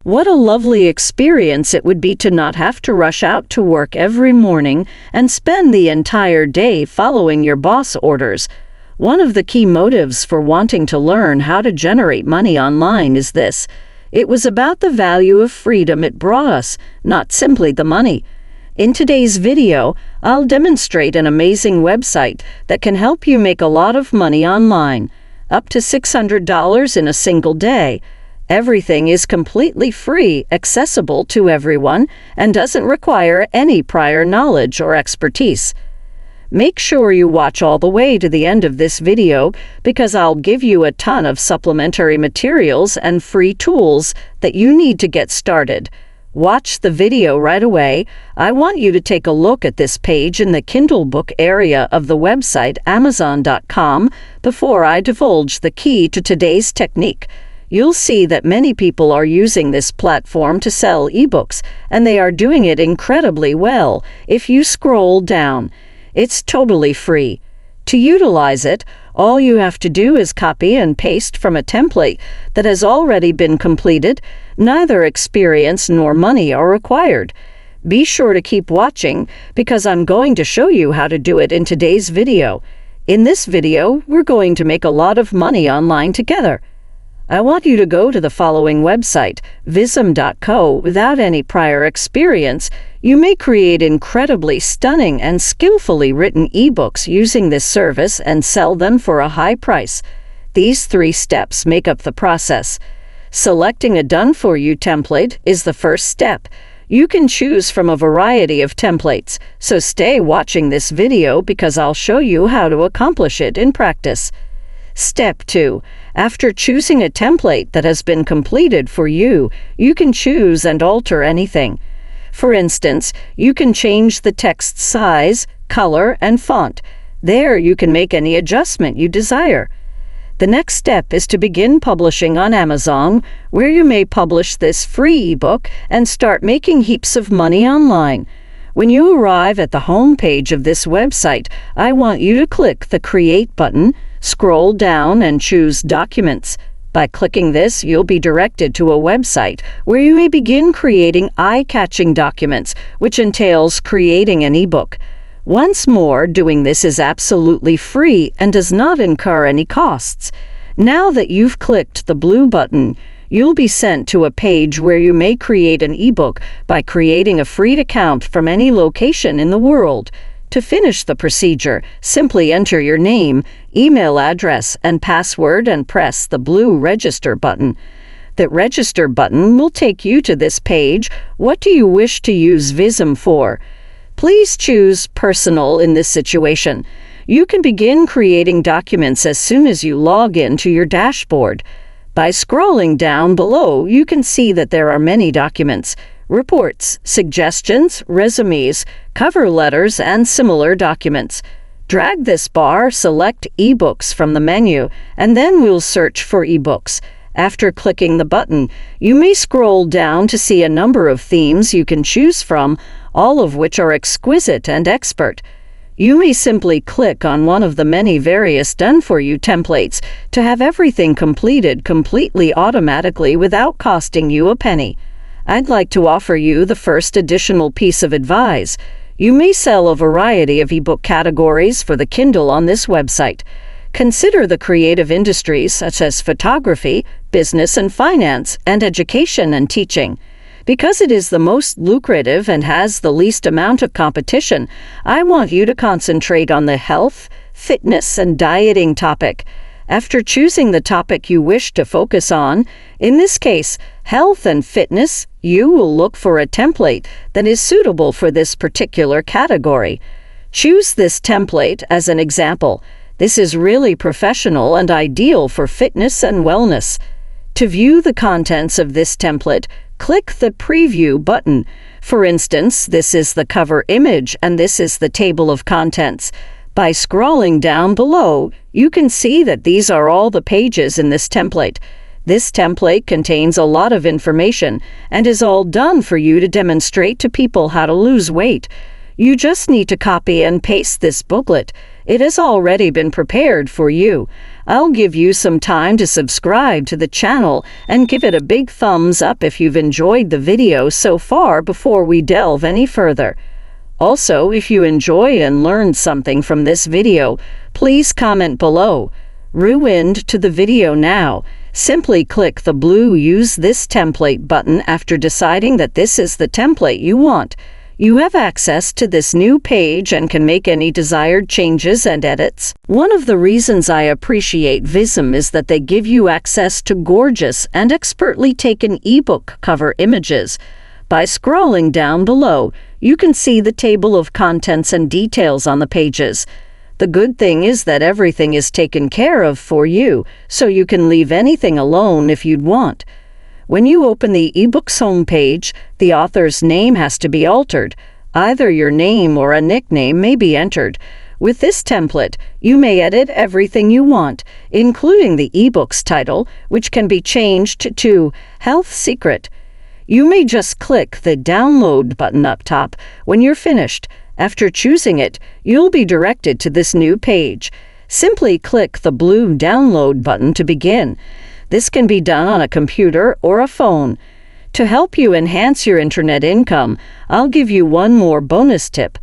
What a lovely experience it would be to not have to rush out to work every morning and spend the entire day following your boss orders. One of the key motives for wanting to learn how to generate money online is this. It was about the value of freedom it brought us, not simply the money. In today's video, I'll demonstrate an amazing website that can help you make a lot of money online, up to $600 in a single day. Everything is completely free, accessible to everyone, and doesn't require any prior knowledge or expertise. Make sure you watch all the way to the end of this video because I'll give you a ton of supplementary materials and free tools that you need to get started. Watch the video right away. I want you to take a look at this page in the Kindle book area of the website Amazon.com before I divulge the key to today's technique. You'll see that many people are using this platform to sell ebooks, and they are doing it incredibly well. If you scroll down, it's totally free. To utilize it, all you have to do is copy and paste from a template that has already been completed. Neither experience nor money are required. Be sure to keep watching because I'm going to show you how to do it in today's video. In this video, we're going to make a lot of money online together. I want you to go to the following website, visme.co. Without any prior experience, you may create incredibly stunning and skillfully written ebooks using this service and sell them for a high price. These 3 steps make up the process. Selecting a done-for-you template is the first step. You can choose from a variety of templates, so stay watching this video because I'll show you how to accomplish it in practice. Step 2. After choosing a template that has been completed for you, you can choose and alter anything. For instance, you can change the text size, color, and font. There you can make any adjustment you desire. The next step is to begin publishing on Amazon, where you may publish this free ebook and start making heaps of money online. When you arrive at the home page of this website, I want you to click the Create button, scroll down and choose Documents. By clicking this, you'll be directed to a website where you may begin creating eye-catching documents, which entails creating an ebook. Once more, doing this is absolutely free and does not incur any costs. Now that you've clicked the blue button, you'll be sent to a page where you may create an ebook by creating a free account from any location in the world. To finish the procedure, simply enter your name, email address, and password and press the blue Register button. The Register button will take you to this page. What do you wish to use Visme for? Please choose Personal in this situation. You can begin creating documents as soon as you log in to your dashboard. By scrolling down below, you can see that there are many documents, reports, suggestions, resumes, cover letters, and similar documents. Drag this bar, select ebooks from the menu, and then we'll search for ebooks. After clicking the button, you may scroll down to see a number of themes you can choose from, all of which are exquisite and expert. You may simply click on one of the many various done-for-you templates to have everything completed completely automatically without costing you a penny. I'd like to offer you the first additional piece of advice. You may sell a variety of ebook categories for the Kindle on this website. Consider the creative industries such as photography, business and finance, and education and teaching. Because it is the most lucrative and has the least amount of competition, I want you to concentrate on the health, fitness, and dieting topic. After choosing the topic you wish to focus on, in this case, health and fitness, you will look for a template that is suitable for this particular category. Choose this template as an example. This is really professional and ideal for fitness and wellness. To view the contents of this template, click the Preview button. For instance, this is the cover image and this is the table of contents. By scrolling down below, you can see that these are all the pages in this template. This template contains a lot of information and is all done for you to demonstrate to people how to lose weight. You just need to copy and paste this booklet. It has already been prepared for you. I'll give you some time to subscribe to the channel and give it a big thumbs up if you've enjoyed the video so far before we delve any further. Also, if you enjoy and learned something from this video, please comment below. Rewind to the video now. Simply click the blue Use This Template button after deciding that this is the template you want. You have access to this new page and can make any desired changes and edits. One of the reasons I appreciate Visme is that they give you access to gorgeous and expertly taken ebook cover images. By scrolling down below, you can see the table of contents and details on the pages. The good thing is that everything is taken care of for you, so you can leave anything alone if you'd want. When you open the ebooks homepage, the author's name has to be altered. Either your name or a nickname may be entered. With this template, you may edit everything you want, including the ebook's title, which can be changed to Health Secret. You may just click the Download button up top when you're finished. After choosing it, you'll be directed to this new page. Simply click the blue Download button to begin. This can be done on a computer or a phone. To help you enhance your internet income, I'll give you one more bonus tip.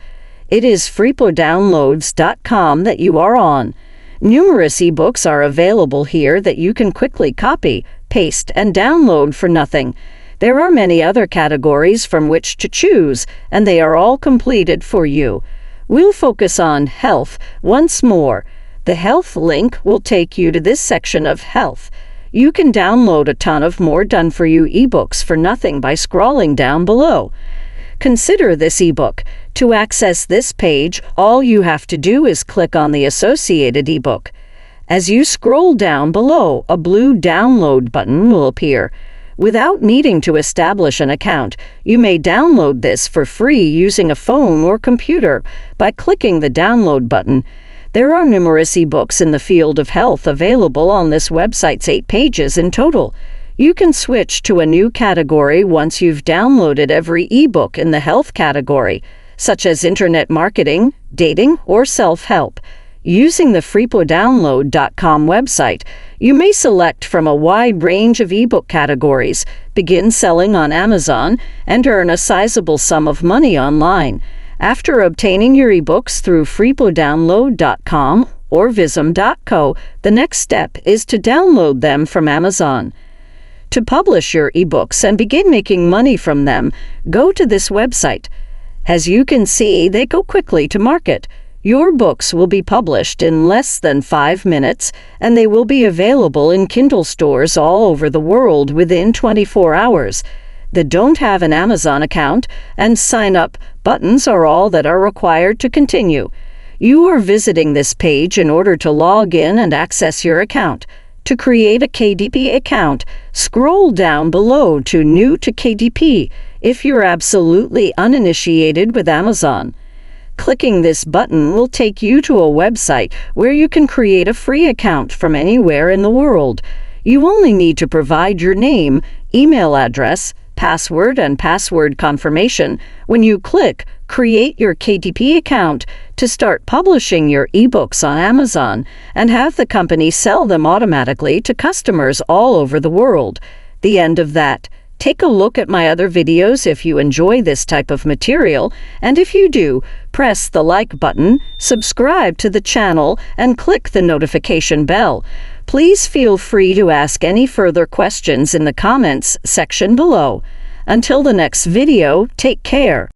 It is freepodownloads.com that you are on. Numerous ebooks are available here that you can quickly copy, paste, and download for nothing. There are many other categories from which to choose, and they are all completed for you. We'll focus on health once more. The health link will take you to this section of health. You can download a ton of more done-for-you ebooks for nothing by scrolling down below. Consider this ebook. To access this page, all you have to do is click on the associated ebook. As you scroll down below, a blue Download button will appear. Without needing to establish an account, you may download this for free using a phone or computer by clicking the Download button. There are numerous ebooks in the field of health available on this website's 8 pages in total. You can switch to a new category once you've downloaded every ebook in the health category, such as internet marketing, dating, or self-help. Using the freepodownload.com website, you may select from a wide range of ebook categories, begin selling on Amazon, and earn a sizable sum of money online. After obtaining your ebooks through freepodownload.com or visme.co, the next step is to download them from Amazon. To publish your ebooks and begin making money from them, go to this website. As you can see, they go quickly to market. Your books will be published in less than 5 minutes, and they will be available in Kindle stores all over the world within 24 hours. The Don't Have an Amazon account and Sign Up buttons are all that are required to continue. You are visiting this page in order to log in and access your account. To create a KDP account, scroll down below to New to KDP if you're absolutely uninitiated with Amazon. Clicking this button will take you to a website where you can create a free account from anywhere in the world. You only need to provide your name, email address, password, and password confirmation when you click Create Your KDP Account to start publishing your ebooks on Amazon and have the company sell them automatically to customers all over the world. The end of that. Take a look at my other videos if you enjoy this type of material, and if you do, press the like button, subscribe to the channel, and click the notification bell. Please feel free to ask any further questions in the comments section below. Until the next video, take care.